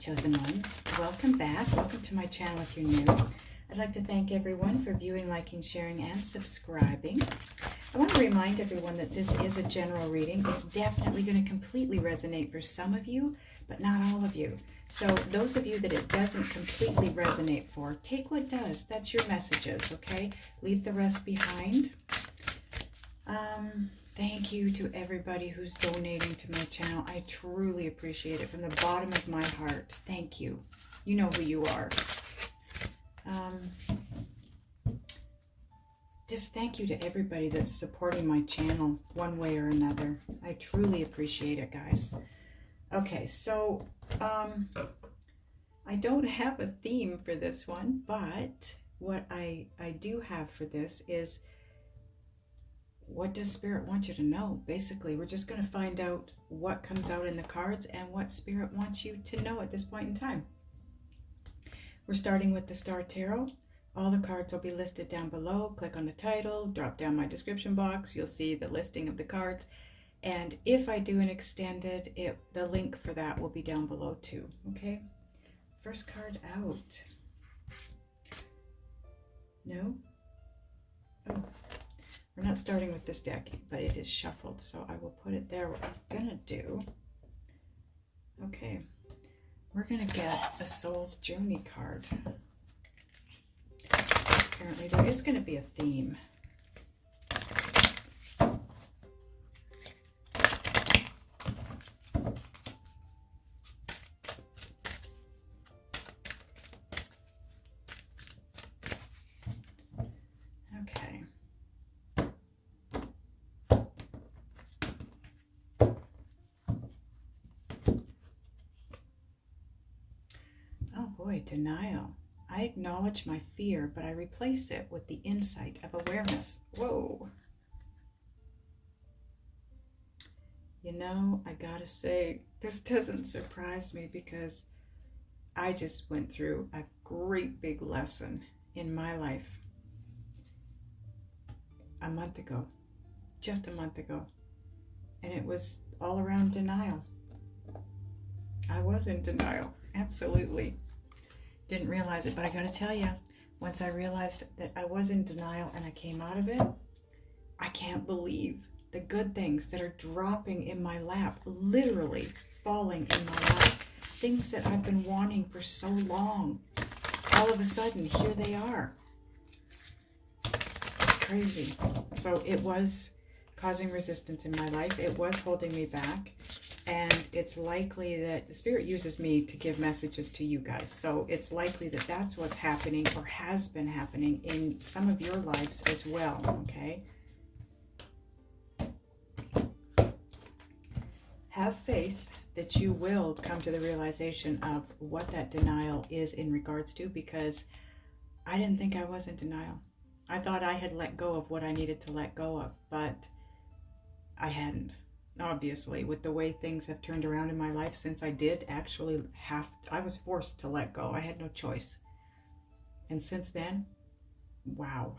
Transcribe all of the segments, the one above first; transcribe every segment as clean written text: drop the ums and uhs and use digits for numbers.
Chosen ones, welcome back. Welcome to my channel if you're new. I'd like to thank everyone for viewing, liking, sharing, and subscribing. I want to remind everyone that this is a general reading. It's definitely going to completely resonate for some of you, but not all of you. So those of you that it doesn't completely resonate for, take what does. That's your messages, okay? Leave the rest behind. Thank you to everybody who's donating to my channel. I truly appreciate it from the bottom of my heart. Thank you. You know who you are. Just thank you to everybody that's supporting my channel one way or another. I truly appreciate it, guys. Okay, so I don't have a theme for this one, but what I do have for this is, what does Spirit want you to know? Basically, we're just going to find out what comes out in the cards and what Spirit wants you to know at this point in time. We're starting with the Star Tarot. All the cards will be listed down below. Click on the title, drop down my description box. You'll see the listing of the cards. And if I do an extended, the link for that will be down below too. Okay? First card out. No? Oh. We're not starting with this deck, but it is shuffled, so I will put it there. What I'm gonna do, okay, we're gonna get a Soul's Journey card. Apparently there is gonna be a theme. Denial. I acknowledge my fear, but I replace it with the insight of awareness. Whoa. You know, I gotta say, this doesn't surprise me because I just went through a great big lesson in my life a month ago, just a month ago. And it was all around denial. I was in denial, absolutely. Didn't realize it, but I gotta tell you, once I realized that I was in denial and I came out of it, I can't believe the good things that are dropping in my lap, literally falling in my lap. Things that I've been wanting for so long. All of a sudden, here they are. It's crazy. So it was causing resistance in my life. It was holding me back. And it's likely that the Spirit uses me to give messages to you guys. So it's likely that that's what's happening or has been happening in some of your lives as well, okay? Have faith that you will come to the realization of what that denial is in regards to, because I didn't think I was in denial. I thought I had let go of what I needed to let go of, but I hadn't. Obviously, with the way things have turned around in my life since I did actually I was forced to let go. I had no choice. And since then, wow.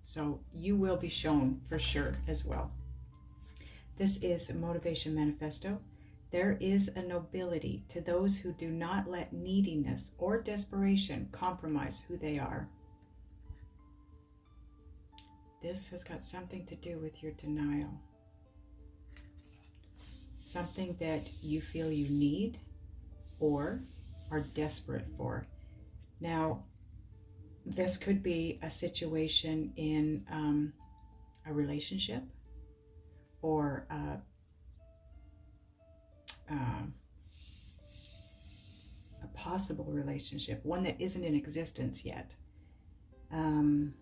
So you will be shown for sure as well. This is a Motivation Manifesto. There is a nobility to those who do not let neediness or desperation compromise who they are. This has got something to do with your denial. Something that you feel you need or are desperate for. Now, this could be a situation in a relationship or a possible relationship, one that isn't in existence yet. It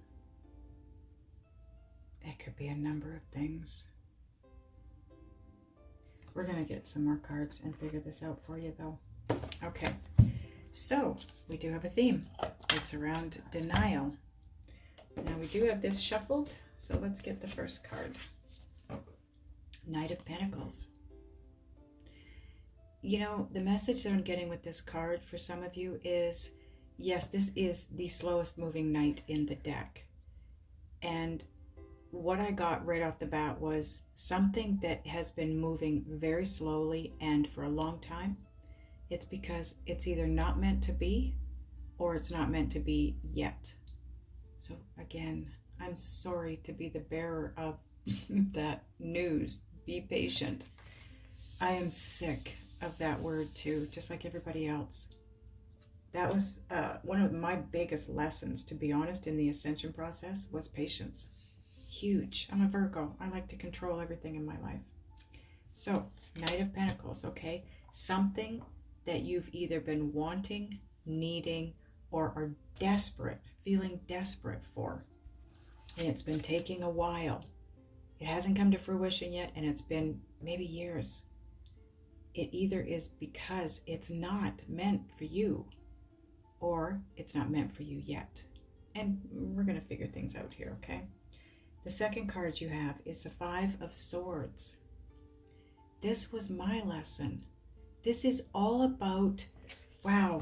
could be a number of things. We're going to get some more cards and figure this out for you, though. Okay, so we do have a theme. It's around denial. Now, we do have this shuffled, so let's get the first card. Knight of Pentacles. You know, the message that I'm getting with this card for some of you is, yes, this is the slowest moving knight in the deck. And what I got right off the bat was something that has been moving very slowly and for a long time it's because it's either not meant to be or it's not meant to be yet. So again, I'm sorry to be the bearer of that news. Be patient. I am sick of that word too, just like everybody else. That was one of my biggest lessons, to be honest, in the ascension process was patience. Huge. I'm a Virgo. I like to control everything in my life. So, Knight of Pentacles, okay? Something that you've either been wanting, needing, or are desperate, feeling desperate for. And it's been taking a while. It hasn't come to fruition yet, and it's been maybe years. It either is because it's not meant for you, or it's not meant for you yet. And we're going to figure things out here, okay? The second card you have is the Five of Swords. This was my lesson. This is all about, wow,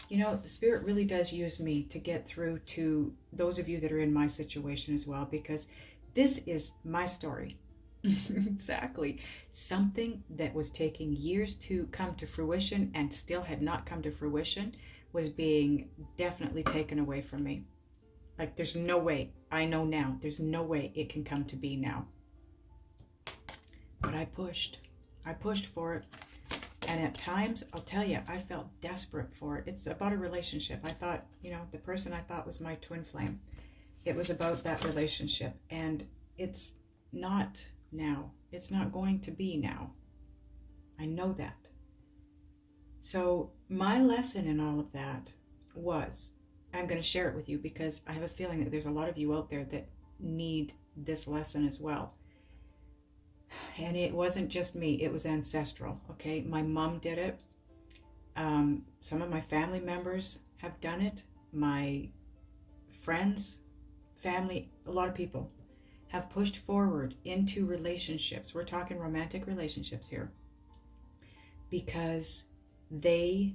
you know, the Spirit really does use me to get through to those of you that are in my situation as well, because this is my story. Exactly. Something that was taking years to come to fruition and still had not come to fruition was being definitely taken away from me. Like, there's no way, I know now, there's no way it can come to be now. But I pushed for it. And at times, I'll tell you, I felt desperate for it. It's about a relationship. I thought, you know, the person I thought was my twin flame. It was about that relationship. And it's not now. It's not going to be now. I know that. So my lesson in all of that was, I'm going to share it with you because I have a feeling that there's a lot of you out there that need this lesson as well. And it wasn't just me, it was ancestral, okay? My mom did it. Some of my family members have done it. My friends, family, a lot of people have pushed forward into relationships. We're talking romantic relationships here. Because they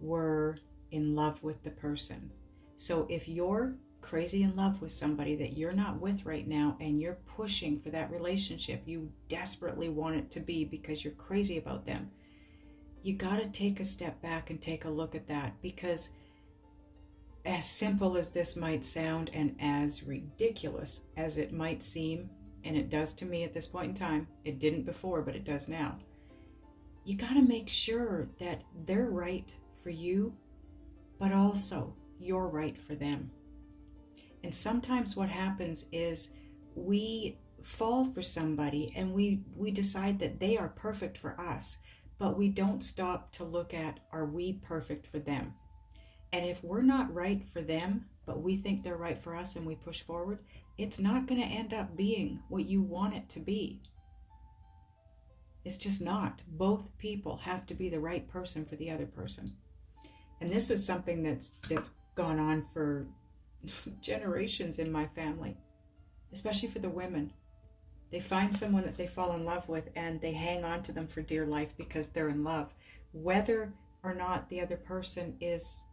were in love with the person. So if you're crazy in love with somebody that you're not with right now and you're pushing for that relationship, you desperately want it to be because you're crazy about them, you got to take a step back and take a look at that, because as simple as this might sound and as ridiculous as it might seem, and it does to me at this point in time, it didn't before, but it does now, you got to make sure that they're right for you, but also you're right for them. And sometimes what happens is we fall for somebody and we decide that they are perfect for us, but we don't stop to look at, are we perfect for them? And if we're not right for them, but we think they're right for us and we push forward, it's not going to end up being what you want it to be. It's just not. Both people have to be the right person for the other person. And this is something that's gone on for generations in my family, especially for the women. They find someone that they fall in love with and they hang on to them for dear life because they're in love, whether or not the other person is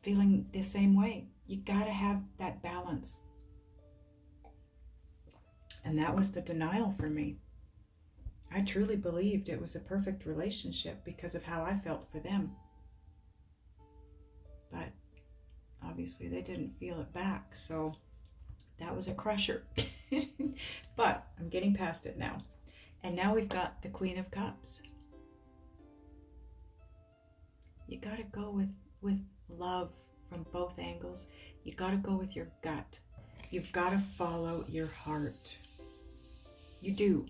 feeling the same way. You got to have that balance. And that was the denial for me. I truly believed it was a perfect relationship because of how I felt for them. But obviously they didn't feel it back, so that was a crusher. But I'm getting past it now. And now we've got the Queen of Cups. You got to go with love from both angles. You got to go with your gut. You've got to follow your heart. You do.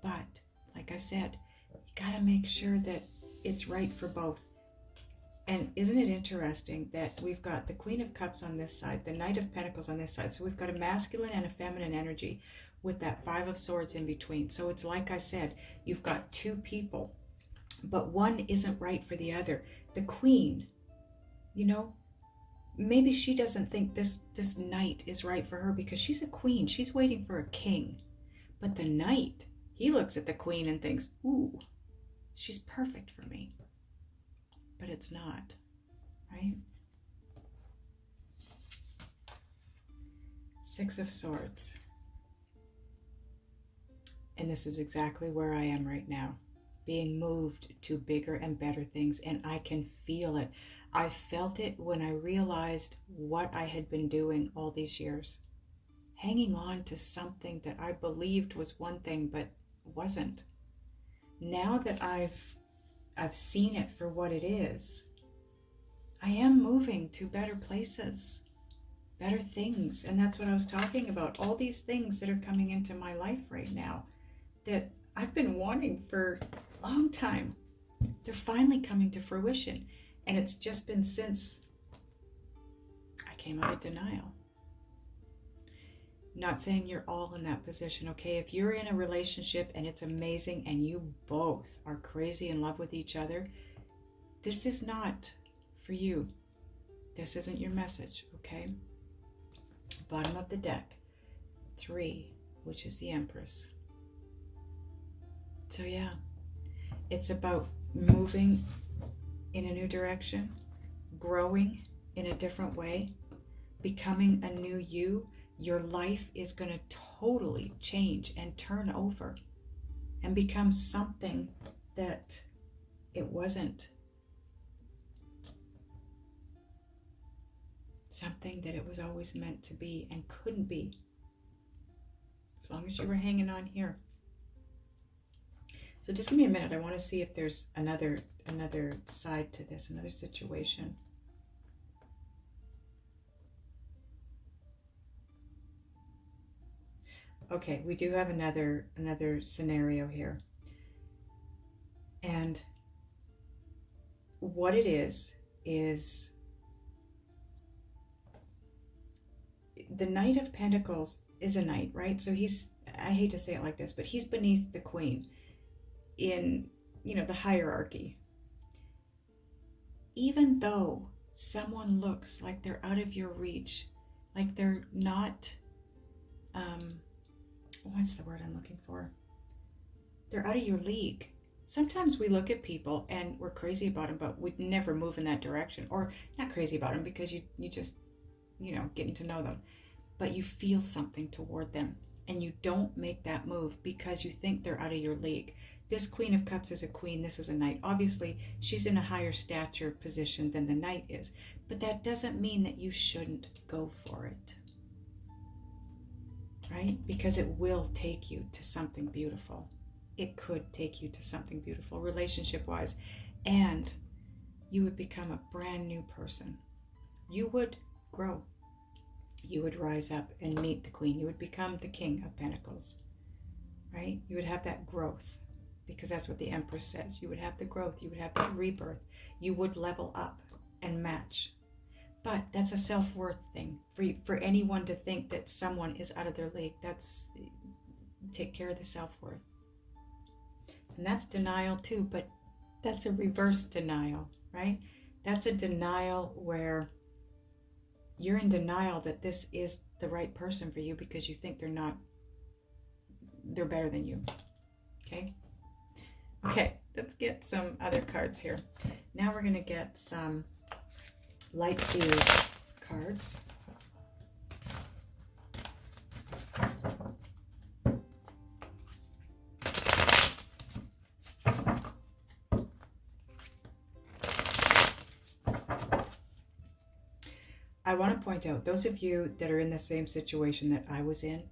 But like I said, you got to make sure that it's right for both. And isn't it interesting that we've got the Queen of Cups on this side, the Knight of Pentacles on this side. So we've got a masculine and a feminine energy with that Five of Swords in between. So it's like I said, you've got two people, but one isn't right for the other. The Queen, you know, maybe she doesn't think this Knight is right for her because she's a queen. She's waiting for a king. But the Knight, he looks at the Queen and thinks, ooh, she's perfect for me. But it's not, right? Six of Swords. And this is exactly where I am right now. being moved to bigger and better things, and I can feel it. I felt it when I realized what I had been doing all these years, hanging on to something that I believed was one thing but wasn't. Now that I've seen it for what it is, I am moving to better places, better things. And that's what I was talking about. All these things that are coming into my life right now that I've been wanting for a long time. They're finally coming to fruition. And it's just been since I came out of denial. Not saying you're all in that position, okay? If you're in a relationship and it's amazing and you both are crazy in love with each other, this is not for you. This isn't your message, okay? Bottom of the deck, 3, which is the Empress. So yeah, it's about moving in a new direction, growing in a different way, becoming a new you. Your life is going to totally change and turn over and become something that it wasn't. Something that it was always meant to be and couldn't be, as long as you were hanging on here. So just give me a minute. I want to see if there's another side to this, another situation. Okay, we do have another scenario here. And what it is the Knight of Pentacles is a knight, right? So he's, I hate to say it like this, but he's beneath the Queen in, the hierarchy. Even though someone looks like they're out of your reach, like they're not, what's the word I'm looking for? They're out of your league. Sometimes we look at people and we're crazy about them, but we'd never move in that direction. Or not crazy about them because you just, getting to know them. But you feel something toward them and you don't make that move because you think they're out of your league. This Queen of Cups is a queen, this is a knight. Obviously, she's in a higher stature position than the knight is. But that doesn't mean that you shouldn't go for it. Right? Because it will take you to something beautiful. It could take you to something beautiful, relationship-wise. And you would become a brand new person. You would grow. You would rise up and meet the Queen. You would become the King of Pentacles. Right? You would have that growth. Because that's what the Empress says. You would have the growth. You would have that rebirth. You would level up and match. But that's a self-worth thing. For anyone to think that someone is out of their league, take care of the self-worth. And that's denial too, but that's a reverse denial, right? That's a denial where you're in denial that this is the right person for you because you think they're better than you, okay? Okay, let's get some other cards here. Now we're going to get some Light Seers cards. I want to point out, those of you that are in the same situation that I was in,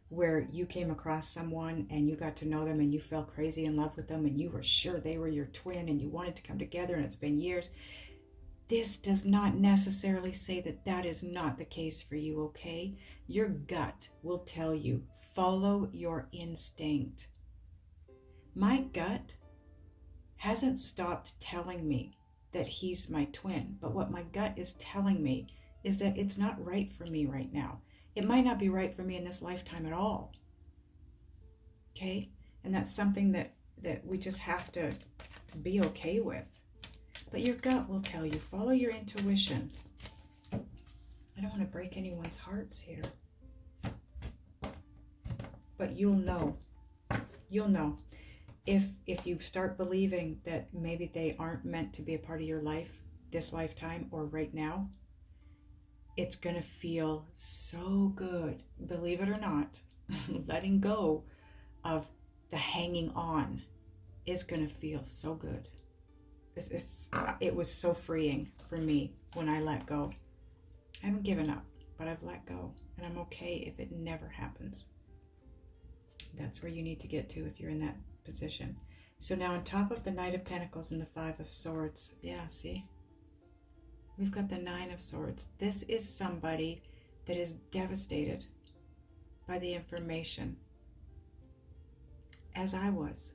where you came across someone and you got to know them and you fell crazy in love with them and you were sure they were your twin and you wanted to come together and it's been years. This does not necessarily say that that is not the case for you, okay? Your gut will tell you, follow your instinct. My gut hasn't stopped telling me that he's my twin, but what my gut is telling me is that it's not right for me right now. It might not be right for me in this lifetime at all. Okay? And that's something that we just have to be okay with. But your gut will tell you, follow your intuition. I don't want to break anyone's hearts here. But you'll know. You'll know. If you start believing that maybe they aren't meant to be a part of your life this lifetime or right now, it's going to feel so good, believe it or not, letting go of the hanging on is going to feel so good. It was so freeing for me when I let go. I haven't given up, but I've let go, and I'm okay if it never happens. That's where you need to get to if you're in that position. So now on top of the Knight of Pentacles and the Five of Swords, yeah, see? We've got the Nine of Swords. This is somebody that is devastated by the information, as I was,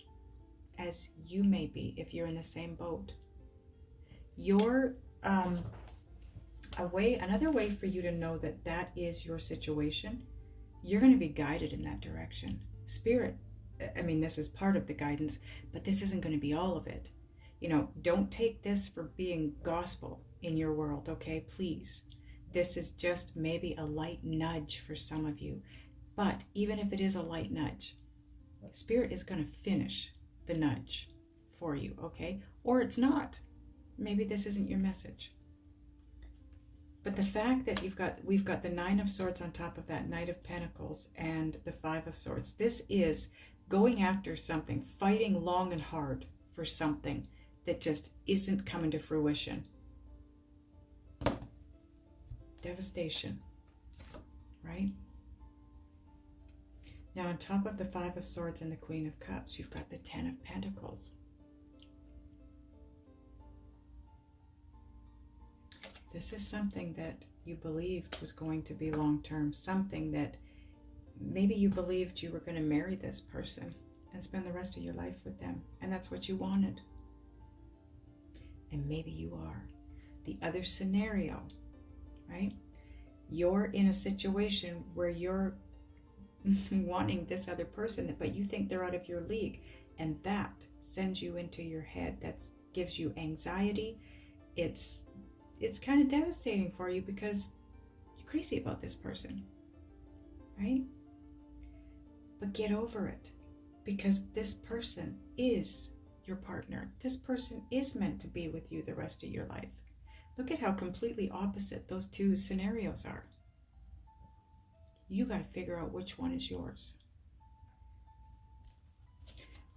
as you may be if you're in the same boat. You're another way for you to know that that is your situation, you're going to be guided in that direction. Spirit, I mean, this is part of the guidance, but this isn't going to be all of it. You know, don't take this for being gospel in your world, okay? Please. This is just maybe a light nudge for some of you. But even if it is a light nudge, Spirit is going to finish the nudge for you, okay? Or it's not. Maybe this isn't your message. But the fact that we've got the Nine of Swords on top of that Knight of Pentacles and the Five of Swords. This is going after something, fighting long and hard for something that just isn't coming to fruition. Devastation, right? Now on top of the Five of Swords and the Queen of Cups, you've got the Ten of Pentacles. This is something that you believed was going to be long-term, something that maybe you believed you were going to marry this person and spend the rest of your life with them, and that's what you wanted. And maybe you are. The other scenario, right? You're in a situation where you're wanting this other person, but you think they're out of your league, and that sends you into your head. That gives you anxiety. It's kind of devastating for you because you're crazy about this person, right? But get over it, because this person is your partner. This person is meant to be with you the rest of your life. Look at how completely opposite those two scenarios are. You got to figure out which one is yours.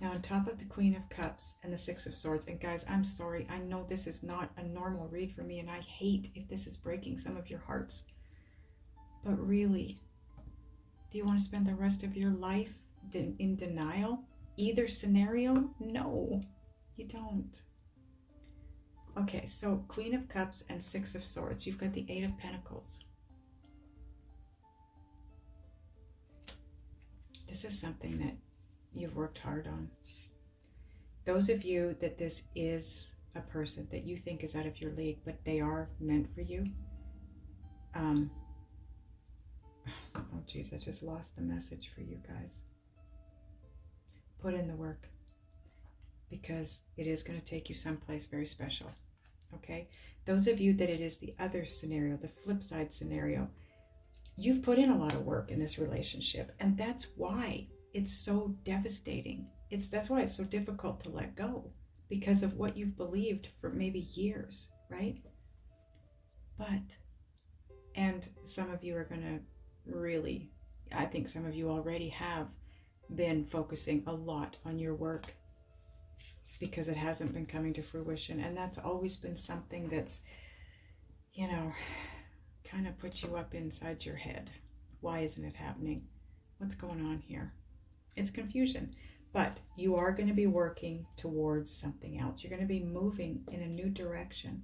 Now on top of the Queen of Cups and the Six of Swords, and guys, I'm sorry, I know this is not a normal read for me, and I hate if this is breaking some of your hearts. But really, do you want to spend the rest of your life in denial? Either scenario? No, you don't. Okay, so Queen of Cups and Six of Swords. You've got the Eight of Pentacles. This is something that you've worked hard on. Those of you that this is a person that you think is out of your league, but they are meant for you. Oh geez, I just lost the message for you guys. Put in the work, because it is going to take you someplace very special. Okay? Those of you that it is the other scenario, the flip side scenario, you've put in a lot of work in this relationship, and that's why it's so devastating. That's why it's so difficult to let go, because of what you've believed for maybe years, right? And some of you are going to really, I think some of you already have been focusing a lot on your work because it hasn't been coming to fruition. And that's always been something that's, you know, kind of puts you up inside your head. Why isn't it happening? What's going on here? It's confusion. But you are going to be working towards something else. You're going to be moving in a new direction,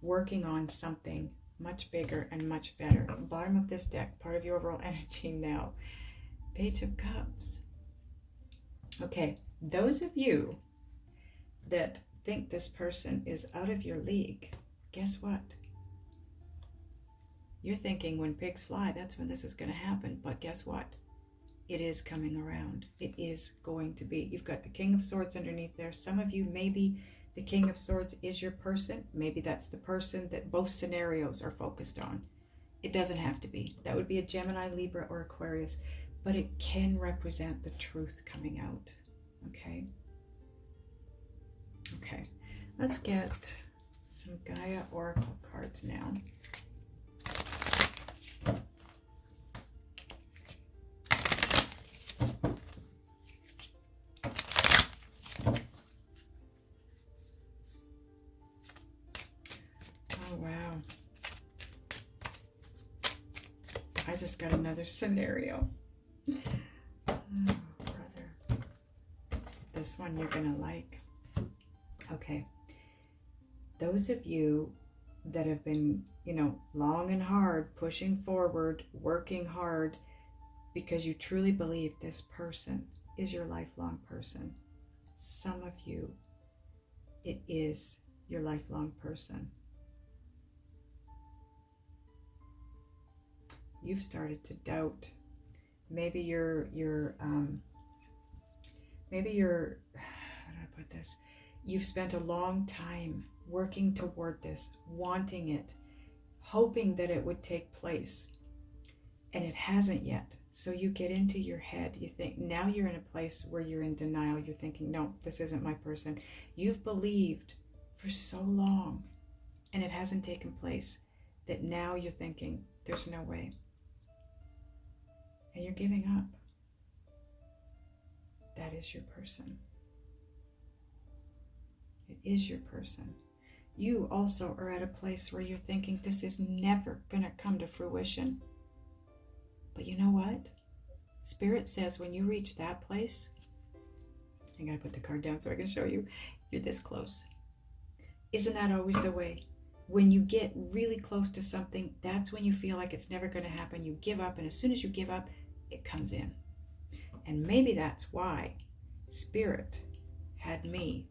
working on something much bigger and much better. Bottom of this deck, part of your overall energy now. Page of Cups. Okay, those of you that think this person is out of your league, guess what? You're thinking when pigs fly, that's when this is going to happen. But guess what? It is coming around. It is going to be. You've got the King of Swords underneath there. Some of you, maybe the King of Swords is your person. Maybe that's the person that both scenarios are focused on. It doesn't have to be. That would be a Gemini, Libra, or Aquarius. But it can represent the truth coming out. Okay? Okay. Let's get some Gaia Oracle cards now. I just got another scenario. Oh, brother. This one you're going to like. Okay. Those of you that have been, long and hard, pushing forward, working hard, because you truly believe this person is your lifelong person. Some of you, it is your lifelong person. You've started to doubt. Maybe you're how do I put this? You've spent a long time working toward this, wanting it, hoping that it would take place, and it hasn't yet. So you get into your head, you think, now you're in a place where you're in denial. You're thinking, no, this isn't my person. You've believed for so long, and it hasn't taken place, that now you're thinking, there's no way. And you're giving up. That is your person. It is your person. You also are at a place where you're thinking, this is never going to come to fruition. But you know what? Spirit says when you reach that place, I'm going to put the card down so I can show you, you're this close. Isn't that always the way? When you get really close to something, that's when you feel like it's never going to happen. You give up, and as soon as you give up, it comes in. And maybe that's why Spirit had me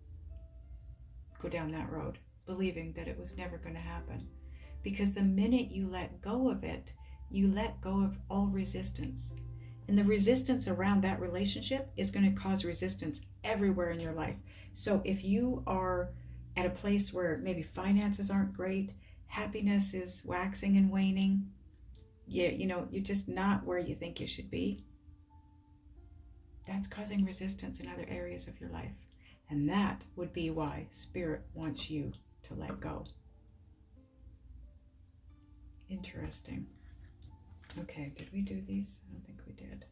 go down that road, believing that it was never going to happen. Because the minute you let go of it, you let go of all resistance. And the resistance around that relationship is going to cause resistance everywhere in your life. So if you are at a place where maybe finances aren't great, happiness is waxing and waning, you're just not where you think you should be, that's causing resistance in other areas of your life. And that would be why Spirit wants you to let go. Interesting. Okay, did we do these? I don't think we did.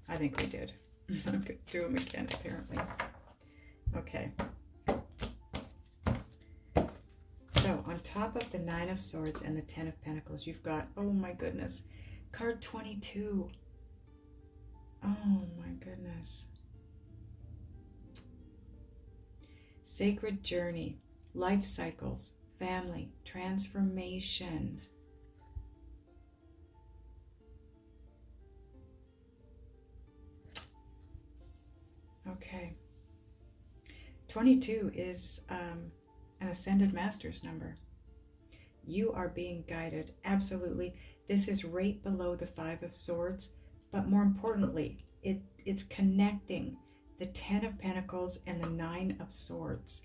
I think we did. I'm going to do them again, apparently. Okay. So, on top of the 9 of Swords and the 10 of Pentacles, you've got, oh my goodness, card 22. Oh my goodness. Sacred journey, life cycles, family, transformation. Okay. 22 is an Ascended Master's number. You are being guided. Absolutely. This is right below the 5 of Swords, but more importantly, it's connecting the 10 of Pentacles and the 9 of Swords.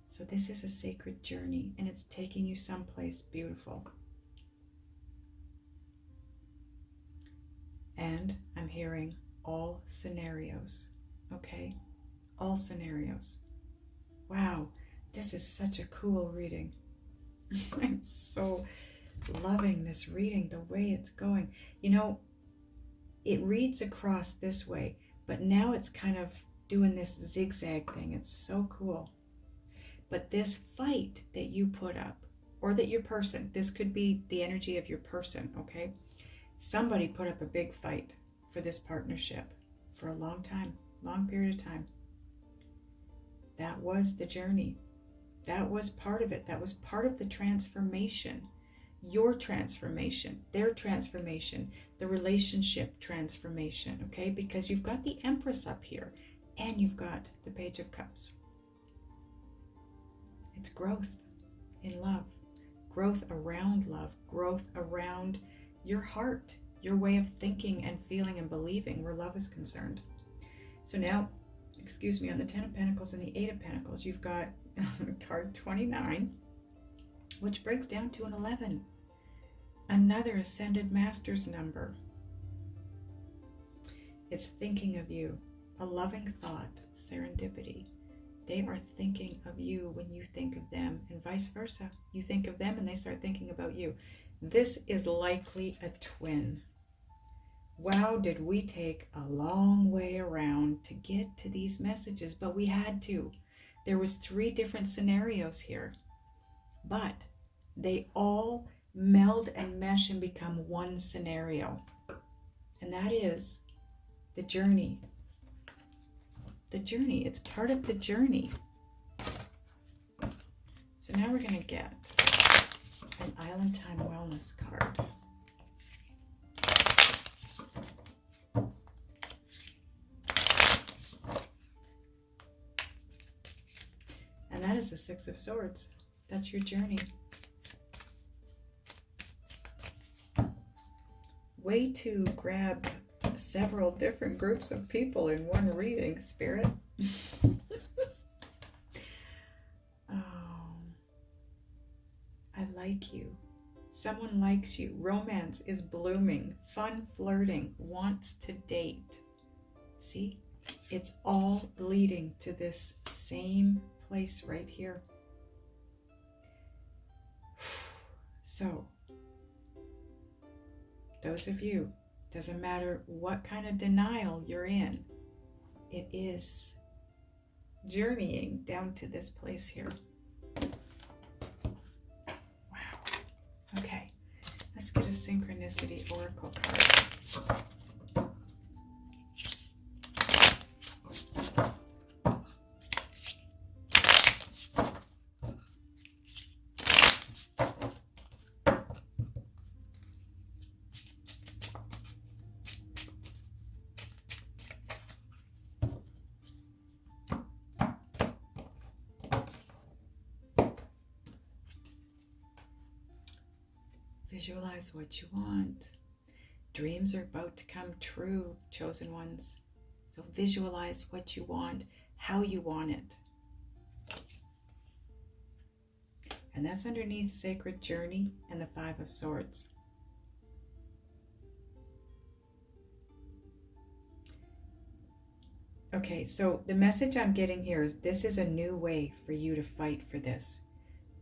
So this is a sacred journey, and it's taking you someplace beautiful. And I'm hearing all scenarios, okay? All scenarios. Wow, this is such a cool reading. I'm so loving this reading, the way it's going. It reads across this way, but now it's kind of doing this zigzag thing. It's so cool. But this fight that you put up, or that your person, this could be the energy of your person, okay? Somebody put up a big fight for this partnership for a long time, long period of time. That was the journey. That was part of it. That was part of the transformation. Your transformation, their transformation, the relationship transformation, okay? Because you've got the Empress up here, and you've got the Page of Cups. It's growth in love, growth around love, growth around your heart, your way of thinking and feeling and believing where love is concerned. So now, on the 10 of Pentacles and the 8 of Pentacles, you've got card 29, which breaks down to an 11. Another Ascended Master's number. It's thinking of you, a loving thought, serendipity. They are thinking of you when you think of them, and vice versa. You think of them and they start thinking about you. This is likely a twin. Wow, did we take a long way around to get to these messages, but we had to. There was 3 different scenarios here, but they all meld and mesh and become one scenario. And that is the journey. The journey. It's part of the journey. So now we're going to get an Island Time Wellness card. And that is the Six of Swords. That's your journey. Way to grab several different groups of people in one reading, Spirit. Oh, I like you. Someone likes you. Romance is blooming. Fun flirting. Wants to date. See? It's all leading to this same place right here. So, those of you, doesn't matter what kind of denial you're in, it is journeying down to this place here. Wow. Okay, let's get a Synchronicity Oracle card. Visualize what you want. Dreams are about to come true, chosen ones. So visualize what you want, how you want it. And that's underneath Sacred Journey and the Five of Swords. Okay, so the message I'm getting here is this is a new way for you to fight for this.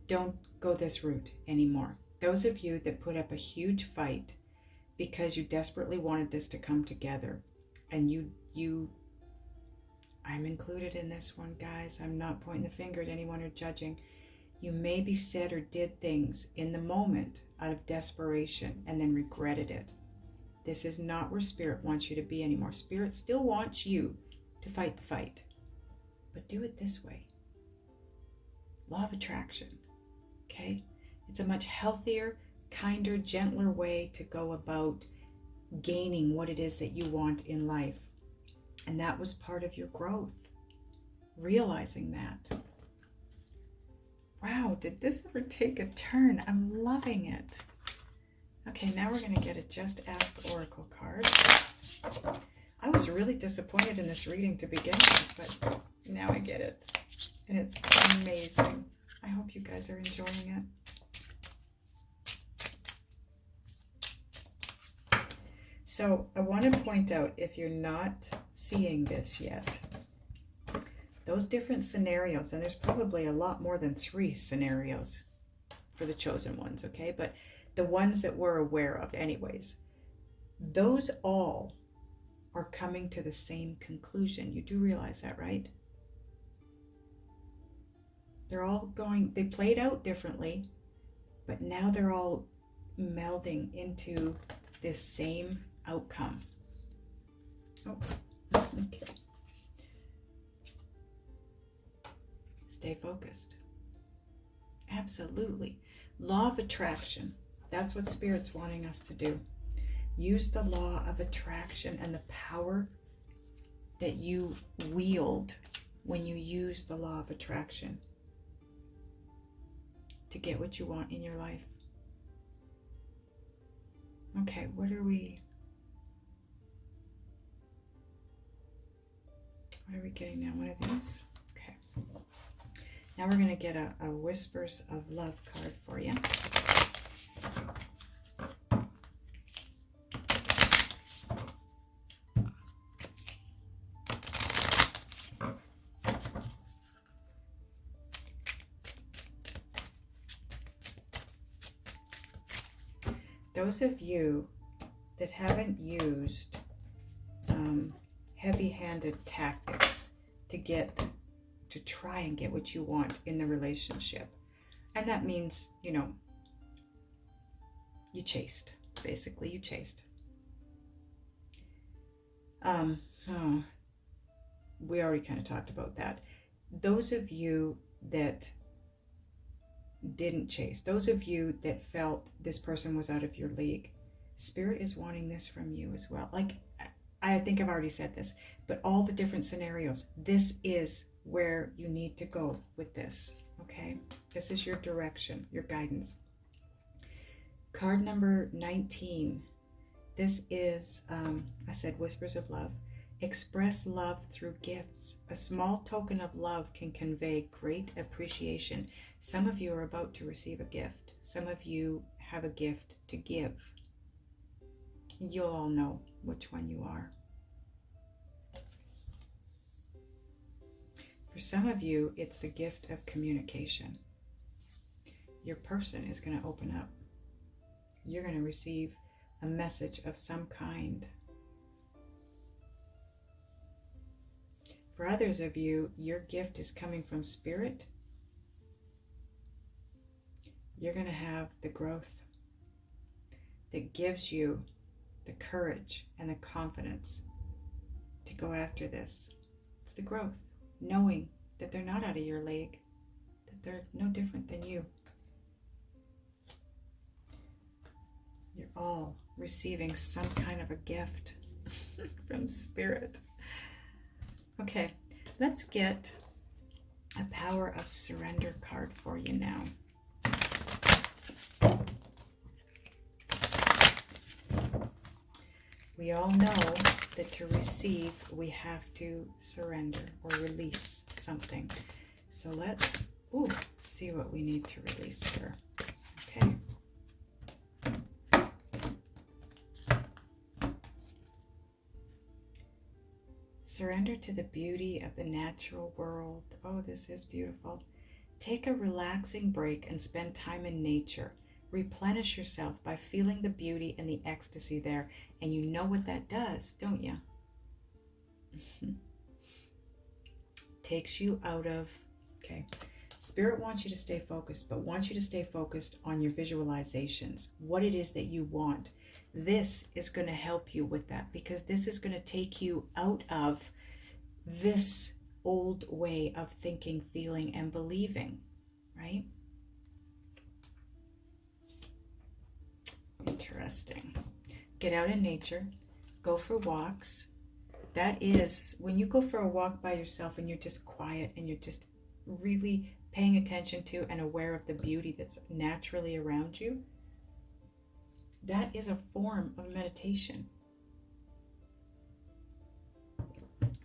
Don't go this route anymore. Those of you that put up a huge fight because you desperately wanted this to come together, and I'm included in this one, guys. I'm not pointing the finger at anyone or judging. You maybe said or did things in the moment out of desperation and then regretted it. This is not where Spirit wants you to be anymore. Spirit still wants you to fight the fight, but do it this way. Law of attraction, okay? It's a much healthier, kinder, gentler way to go about gaining what it is that you want in life. And that was part of your growth, realizing that. Wow, did this ever take a turn? I'm loving it. Okay, now we're going to get a Just Ask Oracle card. I was really disappointed in this reading to begin with, but now I get it. And it's amazing. I hope you guys are enjoying it. So I want to point out, if you're not seeing this yet, those different scenarios, and there's probably a lot more than 3 scenarios for the chosen ones, okay? But the ones that we're aware of anyways, those all are coming to the same conclusion. You do realize that, right? They're all going, they played out differently, but now they're all melding into this same outcome. Oops. Okay. Stay focused. Absolutely. Law of attraction. That's what Spirit's wanting us to do. Use the law of attraction and the power that you wield when you use the law of attraction to get what you want in your life. Okay, what are we getting now? One of these? Okay. Now we're going to get a Whispers of Love card for you. Those of you that haven't used heavy-handed tactics to try and get what you want in the relationship, and that means, you know, You chased. Basically, you chased. We already kind of talked about that. Those of you that didn't chase, those of you that felt this person was out of your league, Spirit is wanting this from you as well. Like, I think I've already said this, but all the different scenarios, this is where you need to go with this, okay? This is your direction, your guidance. Card number 19. This is, I said, Whispers of Love. Express love through gifts. A small token of love can convey great appreciation. Some of you are about to receive a gift. Some of you have a gift to give. You'll all know which one you are. For some of you, it's the gift of communication. Your person is going to open up. You're going to receive a message of some kind. For others of you, your gift is coming from Spirit. You're going to have the growth that gives you the courage and the confidence to go after this. It's the growth, knowing that they're not out of your league, that they're no different than you. You're all receiving some kind of a gift from Spirit. Okay, let's get a Power of Surrender card for you now. We all know that to receive, we have to surrender or release something. So let's see what we need to release here. Okay. Surrender to the beauty of the natural world. Oh, this is beautiful. Take a relaxing break and spend time in nature. Replenish yourself by feeling the beauty and the ecstasy there. And you know what that does, don't you? Takes you out of, okay. Spirit wants you to stay focused, but wants you to stay focused on your visualizations, what it is that you want. This is going to help you with that, because this is going to take you out of this old way of thinking, feeling, and believing, right? Interesting. Get out in nature. Go for walks. That is, when you go for a walk by yourself and you're just quiet and you're just really paying attention to and aware of the beauty that's naturally around you, that is a form of meditation.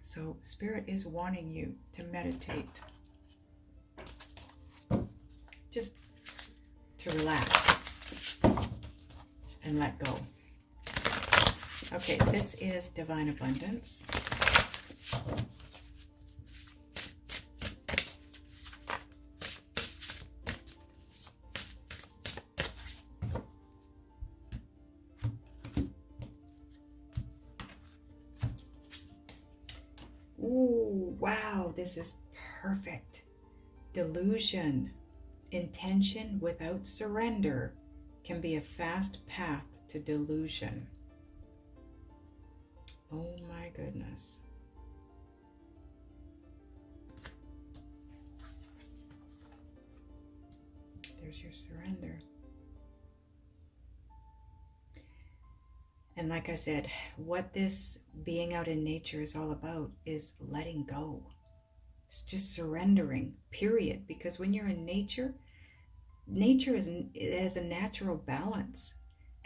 So Spirit is wanting you to meditate. Just to relax and let go. Okay, this is Divine Abundance. Ooh, wow, this is perfect. Delusion. Intention without surrender can be a fast path to delusion. Oh my goodness. There's your surrender. And like I said, what this being out in nature is all about is letting go. It's just surrendering, period. Because when you're in nature, it has a natural balance.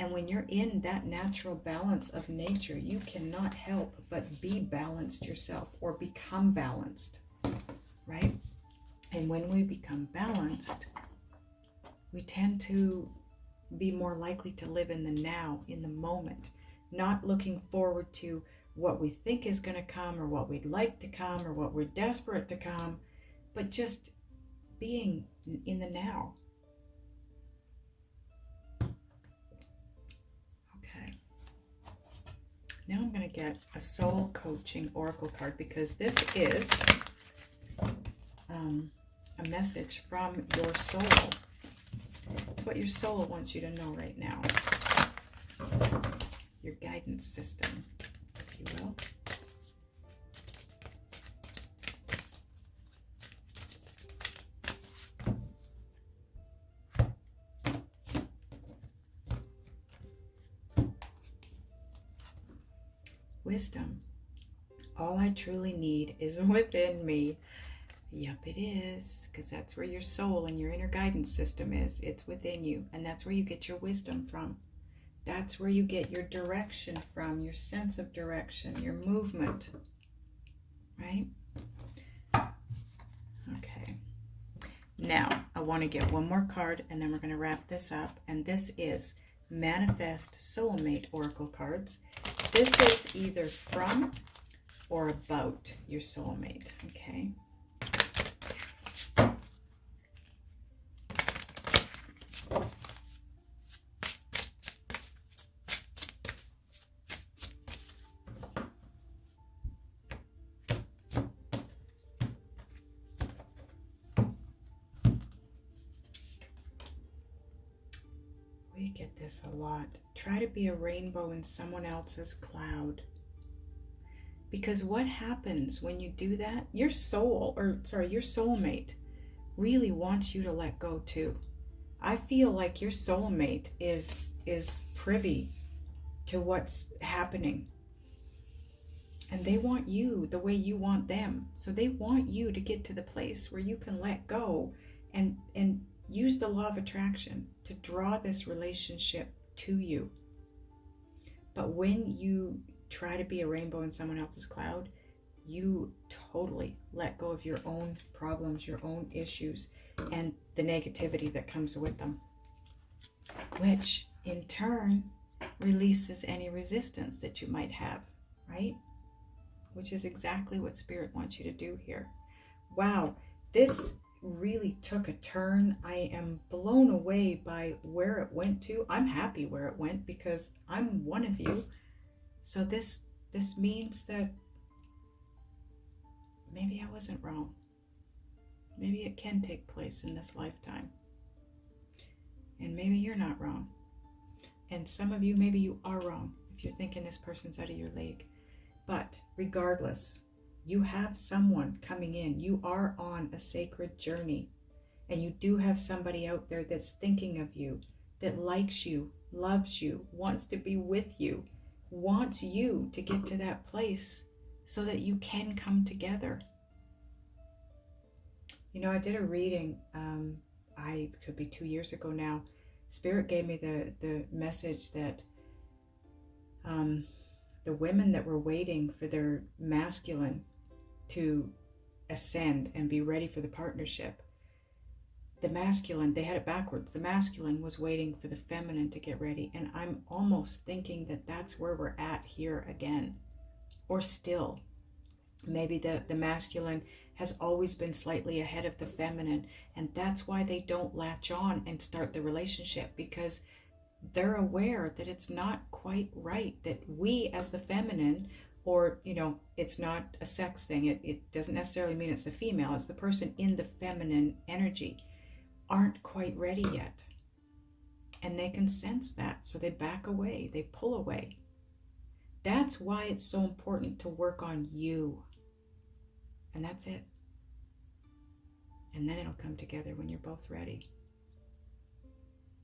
And when you're in that natural balance of nature, you cannot help but be balanced yourself or become balanced, right? And when we become balanced, we tend to be more likely to live in the now, in the moment, not looking forward to what we think is going to come or what we'd like to come or what we're desperate to come, but just being in the now. Now I'm going to get a soul coaching oracle card, because this is a message from your soul. It's what your soul wants you to know right now. Your guidance system, if you will. Wisdom. All I truly need is within me. Yep, it is, because that's where your soul and your inner guidance system is. It's within you, and that's where you get your wisdom from. That's where you get your direction from, your sense of direction, your movement, right? Okay. Now, I want to get one more card, and then we're going to wrap this up, and this is Manifest Soulmate Oracle cards. This is either from or about your soulmate, okay? We get this a lot. Try to be a rainbow in someone else's cloud. Because what happens when you do that, your soulmate really wants you to let go too. I feel like your soulmate is privy to what's happening. And they want you the way you want them. So they want you to get to the place where you can let go and use the law of attraction to draw this relationship to you. But when you try to be a rainbow in someone else's cloud, you totally let go of your own problems, your own issues, and the negativity that comes with them, which in turn releases any resistance that you might have, right? Which is exactly what Spirit wants you to do here. Wow, this really took a turn. I am blown away by where it went to. I'm happy where it went because I'm one of you. So this means that maybe I wasn't wrong. Maybe it can take place in this lifetime. And maybe you're not wrong. And some of you, maybe you are wrong if you're thinking this person's out of your league. But regardless, you have someone coming in. You are on a sacred journey. And you do have somebody out there that's thinking of you, that likes you, loves you, wants to be with you, wants you to get to that place so that you can come together. You know, I did a reading, I could be 2 years ago now. Spirit gave me the message that the women that were waiting for their masculine to ascend and be ready for the partnership, the masculine, they had it backwards. The masculine was waiting for the feminine to get ready. And I'm almost thinking that that's where we're at here again. Or still, maybe the masculine has always been slightly ahead of the feminine. And that's why they don't latch on and start the relationship, because they're aware that it's not quite right, that we as the feminine, or, you know, it's not a sex thing. It doesn't necessarily mean it's the female. It's the person in the feminine energy aren't quite ready yet. And they can sense that. So they back away. They pull away. That's why it's so important to work on you. And that's it. And then it'll come together when you're both ready.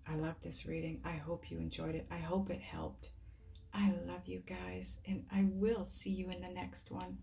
I love this reading. I hope you enjoyed it. I hope it helped. I love you guys, and I will see you in the next one.